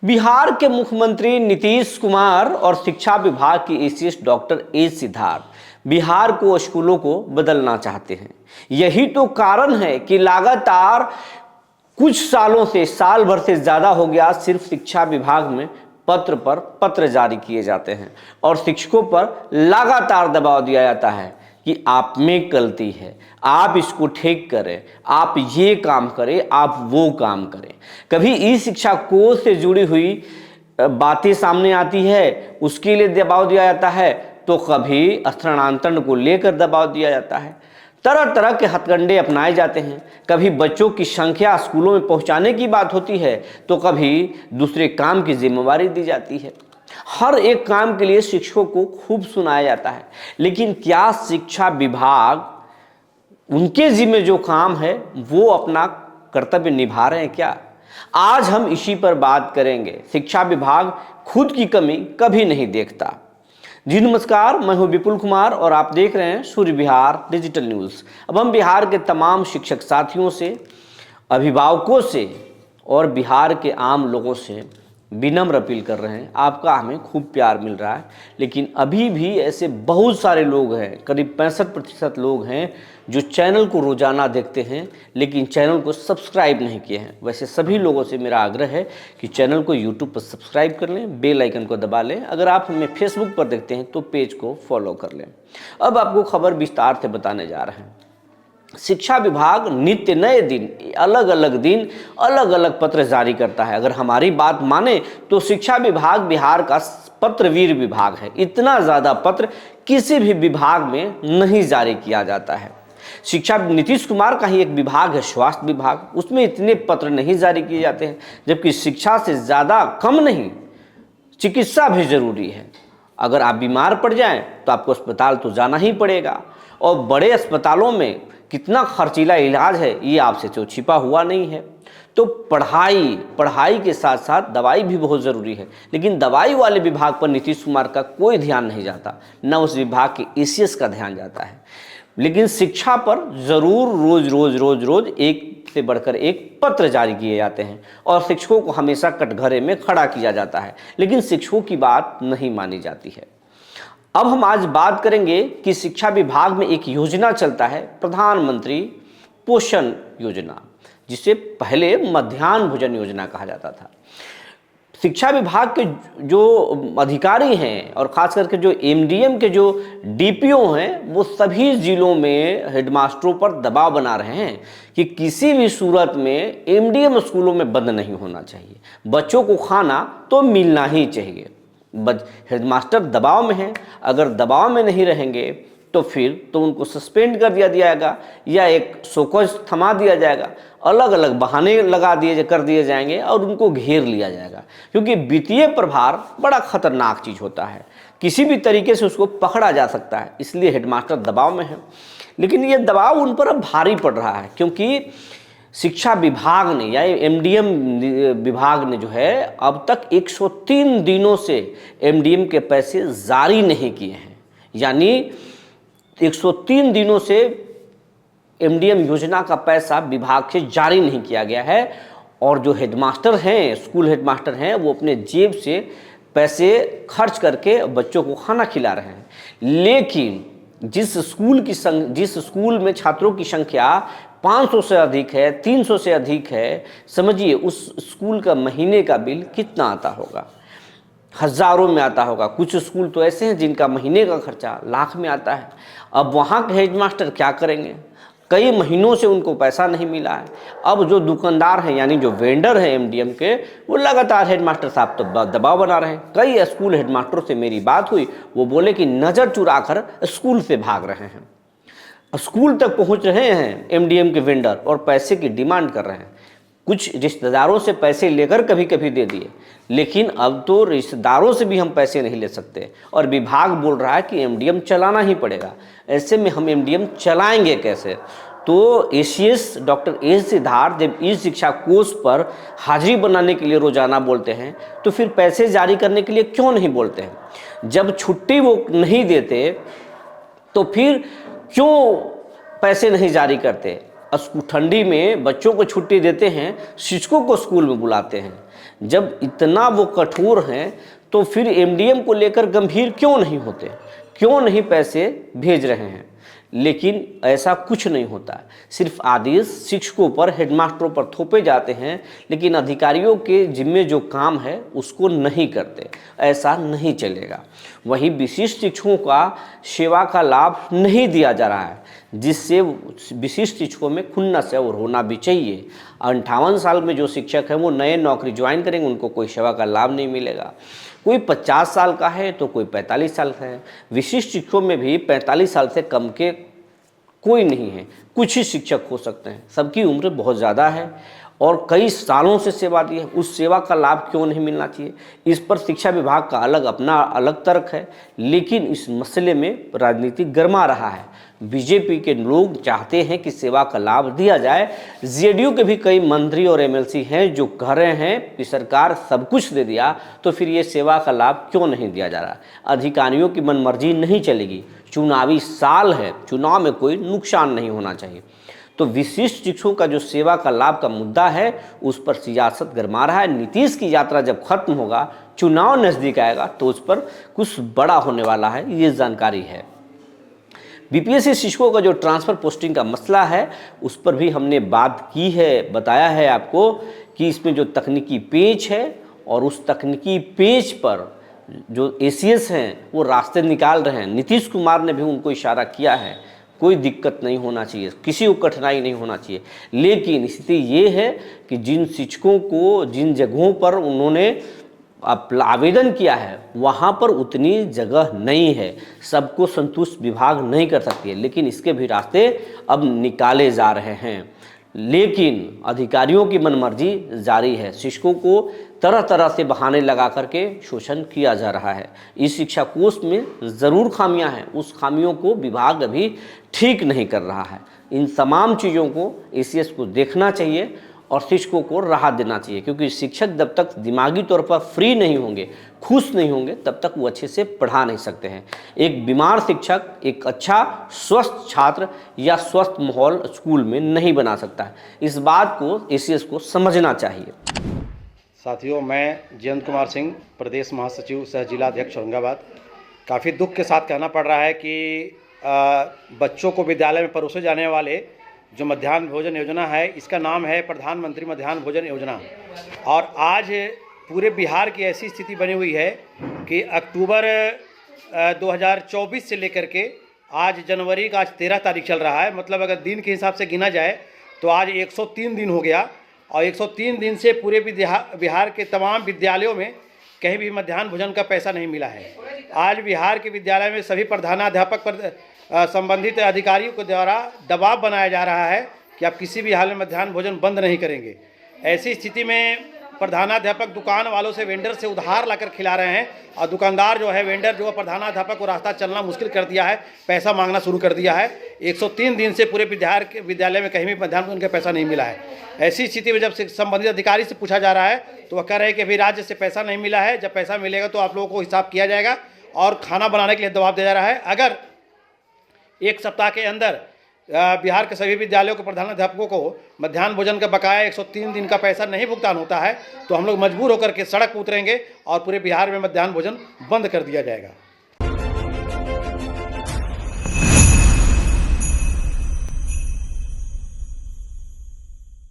बिहार के मुख्यमंत्री नीतीश कुमार और शिक्षा विभाग की ACS doctor A Siddharth Bihar को स्कूलों को बदलना चाहते हैं। यही तो कारण है कि लगातार कुछ सालों से, साल भर से ज़्यादा हो गया, सिर्फ शिक्षा विभाग में पत्र पर पत्र जारी किए जाते हैं और शिक्षकों पर लगातार दबाव दिया जाता है कि आप में गलती है, आप इसको ठीक करें, आप ये काम करें, आप वो काम करें। कभी ई शिक्षा कोष से जुड़ी हुई बातें सामने आती है, उसके लिए दबाव दिया जाता है, तो कभी स्थानांतरण को लेकर दबाव दिया जाता है। तरह तरह के हथकंडे अपनाए जाते हैं। कभी बच्चों की संख्या स्कूलों में पहुंचाने की बात होती है, तो कभी दूसरे काम की जिम्मेवारी दी जाती है। हर एक काम के लिए शिक्षकों को खूब सुनाया जाता है, लेकिन क्या शिक्षा विभाग उनके जिम्मे जो काम है वो अपना कर्तव्य निभा रहे हैं क्या? आज हम इसी पर बात करेंगे। शिक्षा विभाग खुद की कमी कभी नहीं देखता। जी नमस्कार, मैं हूं विपुल कुमार और आप देख रहे हैं सूर्य बिहार डिजिटल न्यूज़। अब हम बिहार के तमाम शिक्षक साथियों से, अभिभावकों से और बिहार के आम लोगों से विनम्र अपील कर रहे हैं। आपका हमें खूब प्यार मिल रहा है, लेकिन अभी भी ऐसे बहुत सारे लोग हैं, करीब 65% लोग हैं जो चैनल को रोज़ाना देखते हैं लेकिन चैनल को सब्सक्राइब नहीं किए हैं। वैसे सभी लोगों से मेरा आग्रह है कि चैनल को यूट्यूब पर सब्सक्राइब कर लें, बेल आइकन को दबा लें। अगर आप हमें फेसबुक पर देखते हैं तो पेज को फॉलो कर लें। अब आपको खबर विस्तार से बताने जा रहे हैं। शिक्षा विभाग नित्य नए दिन, अलग अलग पत्र जारी करता है। अगर हमारी बात माने तो शिक्षा विभाग बिहार का पत्रवीर विभाग है। इतना ज़्यादा पत्र किसी भी विभाग में नहीं जारी किया जाता है। शिक्षा नीतीश कुमार का ही एक विभाग है, स्वास्थ्य विभाग, उसमें इतने पत्र नहीं जारी किए जाते हैं। जबकि शिक्षा से ज़्यादा कम नहीं, चिकित्सा भी ज़रूरी है। अगर आप बीमार पड़ जाएं तो आपको अस्पताल तो जाना ही पड़ेगा, और बड़े अस्पतालों में कितना खर्चीला इलाज है ये आपसे तो छिपा हुआ नहीं है। तो पढ़ाई के साथ साथ दवाई भी बहुत ज़रूरी है, लेकिन दवाई वाले विभाग पर नीतीश कुमार का कोई ध्यान नहीं जाता, न उस विभाग के एसीएस का ध्यान जाता है। लेकिन शिक्षा पर ज़रूर रोज एक से बढ़कर एक पत्र जारी किए जाते हैं और शिक्षकों को हमेशा कटघरे में खड़ा किया जाता है, लेकिन शिक्षकों की बात नहीं मानी जाती है। अब हम आज बात करेंगे कि शिक्षा विभाग में एक योजना चलता है, प्रधानमंत्री पोषण योजना, जिसे पहले मध्याह्न भोजन योजना कहा जाता था। शिक्षा विभाग के जो अधिकारी हैं और ख़ास करके जो एमडीएम के जो डीपीओ हैं, वो सभी ज़िलों में हेडमास्टरों पर दबाव बना रहे हैं कि किसी भी सूरत में एमडीएम स्कूलों में बंद नहीं होना चाहिए। बच्चों को खाना तो मिलना ही चाहिए। हेडमास्टर दबाव में हैं, अगर दबाव में नहीं रहेंगे तो फिर तो उनको सस्पेंड कर दिया जाएगा या एक शोकॉज थमा दिया जाएगा, अलग अलग बहाने कर दिए जाएंगे और उनको घेर लिया जाएगा। क्योंकि वित्तीय प्रभार बड़ा खतरनाक चीज़ होता है, किसी भी तरीके से उसको पकड़ा जा सकता है, इसलिए हेडमास्टर दबाव में है। लेकिन ये दबाव उन पर अब भारी पड़ रहा है, क्योंकि शिक्षा विभाग ने या एमडीएम विभाग ने जो है अब तक 103 दिनों से एमडीएम के पैसे जारी नहीं किए हैं। यानी 103 दिनों से एमडीएम योजना का पैसा विभाग से जारी नहीं किया गया है, और जो हेडमास्टर हैं, स्कूल हेडमास्टर हैं, वो अपने जेब से पैसे खर्च करके बच्चों को खाना खिला रहे हैं। लेकिन जिस स्कूल में छात्रों की संख्या 500 से अधिक है, 300 से अधिक है, समझिए उस स्कूल का महीने का बिल कितना आता होगा, हज़ारों में आता होगा। कुछ स्कूल तो ऐसे हैं जिनका महीने का खर्चा लाख में आता है। अब वहाँ के हेडमास्टर क्या करेंगे? कई महीनों से उनको पैसा नहीं मिला है। अब जो दुकानदार हैं, यानी जो वेंडर हैं एमडीएम के, वो लगातार हेडमास्टर साहब तो दबाव बना रहे हैं। कई स्कूल हेडमास्टरों से मेरी बात हुई, वो बोले कि नज़र चुराकर स्कूल से भाग रहे हैं, स्कूल तक पहुंच रहे हैं एमडीएम के वेंडर और पैसे की डिमांड कर रहे हैं। कुछ रिश्तेदारों से पैसे लेकर कभी कभी दे दिए, लेकिन अब तो रिश्तेदारों से भी हम पैसे नहीं ले सकते, और विभाग बोल रहा है कि एमडीएम चलाना ही पड़ेगा। ऐसे में हम एमडीएम चलाएंगे कैसे? तो एसीएस डॉक्टर ए सिद्धार्थ जब ई शिक्षा कोष पर हाजिरी बनाने के लिए रोजाना बोलते हैं, तो फिर पैसे जारी करने के लिए क्यों नहीं बोलते हैं? जब छुट्टी वो नहीं देते तो फिर क्यों पैसे नहीं जारी करते? ठंडी में बच्चों को छुट्टी देते हैं, शिक्षकों को स्कूल में बुलाते हैं। जब इतना वो कठोर हैं तो फिर एमडीएम को लेकर गंभीर क्यों नहीं होते, क्यों नहीं पैसे भेज रहे हैं। लेकिन ऐसा कुछ नहीं होता, सिर्फ आदेश शिक्षकों पर, हेडमास्टरों पर थोपे जाते हैं, लेकिन अधिकारियों के जिम्मे जो काम है उसको नहीं करते। ऐसा नहीं चलेगा। वहीं विशिष्ट शिक्षकों का सेवा का लाभ नहीं दिया जा रहा है, जिससे विशिष्ट शिक्षकों में खुन्नस है और होना भी चाहिए। 58 साल में जो शिक्षक हैं वो नए नौकरी ज्वाइन करेंगे, उनको कोई सेवा का लाभ नहीं मिलेगा। कोई 50 साल का है तो कोई 45 साल का है। विशिष्ट शिक्षकों में भी 45 साल से कम के कोई नहीं है, कुछ ही शिक्षक हो सकते हैं। सबकी उम्र बहुत ज़्यादा है और कई सालों से सेवा दी है, उस सेवा का लाभ क्यों नहीं मिलना चाहिए। इस पर शिक्षा विभाग का अपना अलग तर्क है, लेकिन इस मसले में राजनीति गरमा रहा है। बीजेपी के लोग चाहते हैं कि सेवा का लाभ दिया जाए। जेडीयू के भी कई मंत्री और एमएलसी हैं जो कह रहे हैं कि सरकार सब कुछ दे दिया तो फिर ये सेवा का लाभ क्यों नहीं दिया जा रहा। अधिकारियों की मनमर्जी नहीं चलेगी, चुनावी साल है, चुनाव में कोई नुकसान नहीं होना चाहिए। तो विशिष्ट शिक्षकों का जो सेवा का लाभ का मुद्दा है उस पर सियासत गरमा रहा है। नीतीश की यात्रा जब खत्म होगा, चुनाव नज़दीक आएगा तो उस पर कुछ बड़ा होने वाला है, ये जानकारी है। बीपीएससी शिक्षकों का जो ट्रांसफ़र पोस्टिंग का मसला है उस पर भी हमने बात की है, बताया है आपको कि इसमें जो तकनीकी पेच है और उस तकनीकी पेच पर जो एसीएस हैं वो रास्ते निकाल रहे हैं। नीतीश कुमार ने भी उनको इशारा किया है, कोई दिक्कत नहीं होना चाहिए, किसी को कठिनाई नहीं होना चाहिए। लेकिन स्थिति ये है कि जिन शिक्षकों को जिन जगहों पर उन्होंने आवेदन किया है वहाँ पर उतनी जगह नहीं है, सबको संतुष्ट विभाग नहीं कर सकती है। लेकिन इसके भी रास्ते अब निकाले जा रहे हैं, लेकिन अधिकारियों की मनमर्जी जारी है। शिक्षकों को तरह तरह से बहाने लगा करके शोषण किया जा रहा है। इस शिक्षा कोष में ज़रूर खामियां हैं, उस खामियों को विभाग अभी ठीक नहीं कर रहा है। इन तमाम चीज़ों को एसीएस को देखना चाहिए और शिक्षकों को राहत देना चाहिए, क्योंकि शिक्षक जब तक दिमागी तौर पर फ्री नहीं होंगे, खुश नहीं होंगे, तब तक वो अच्छे से पढ़ा नहीं सकते हैं। एक बीमार शिक्षक एक अच्छा स्वस्थ छात्र या स्वस्थ माहौल स्कूल में नहीं बना सकता है। इस बात को एसीएस को समझना चाहिए। साथियों, मैं जयंत कुमार सिंह, प्रदेश महासचिव सह जिला अध्यक्ष औरंगाबाद। काफ़ी दुख के साथ कहना पड़ रहा है कि बच्चों को विद्यालय में परोसे जाने वाले जो मध्याह्न भोजन योजना है, इसका नाम है प्रधानमंत्री मध्याह्न भोजन योजना। और आज पूरे बिहार की ऐसी स्थिति बनी हुई है कि अक्टूबर 2024 से लेकर के आज जनवरी का आज 13 तारीख चल रहा है। मतलब अगर दिन के हिसाब से गिना जाए तो आज 103 दिन हो गया और 103 दिन से पूरे बिहार के तमाम विद्यालयों में कहीं भी मध्याह्न भोजन का पैसा नहीं मिला है। आज बिहार के विद्यालय में सभी प्रधानाध्यापक पर संबंधित अधिकारियों के द्वारा दबाव बनाया जा रहा है कि आप किसी भी हाल में मध्याह्न भोजन बंद नहीं करेंगे। ऐसी स्थिति में प्रधानाध्यापक दुकान वालों से, वेंडर से उधार लाकर खिला रहे हैं और दुकानदार जो है, वेंडर जो है, प्रधानाध्यापक को रास्ता चलना मुश्किल कर दिया है, पैसा मांगना शुरू कर दिया है। 103 दिन से पूरे विद्यालय में कहीं भी मध्याह्न भोजन का पैसा नहीं मिला है। ऐसी स्थिति में जब संबंधित अधिकारी से पूछा जा रहा है तो वह कह रहे हैं कि अभी राज्य से पैसा नहीं मिला है, जब पैसा मिलेगा तो आप लोगों को हिसाब किया जाएगा और खाना बनाने के लिए दबाव दिया जा रहा है। अगर एक सप्ताह के अंदर बिहार के सभी विद्यालयों के प्रधानाध्यापकों को मध्याह्न भोजन का बकाया 103 दिन का पैसा नहीं भुगतान होता है तो हम लोग मजबूर होकर के सड़क पर उतरेंगे और पूरे बिहार में मध्याह्न भोजन बंद कर दिया जाएगा।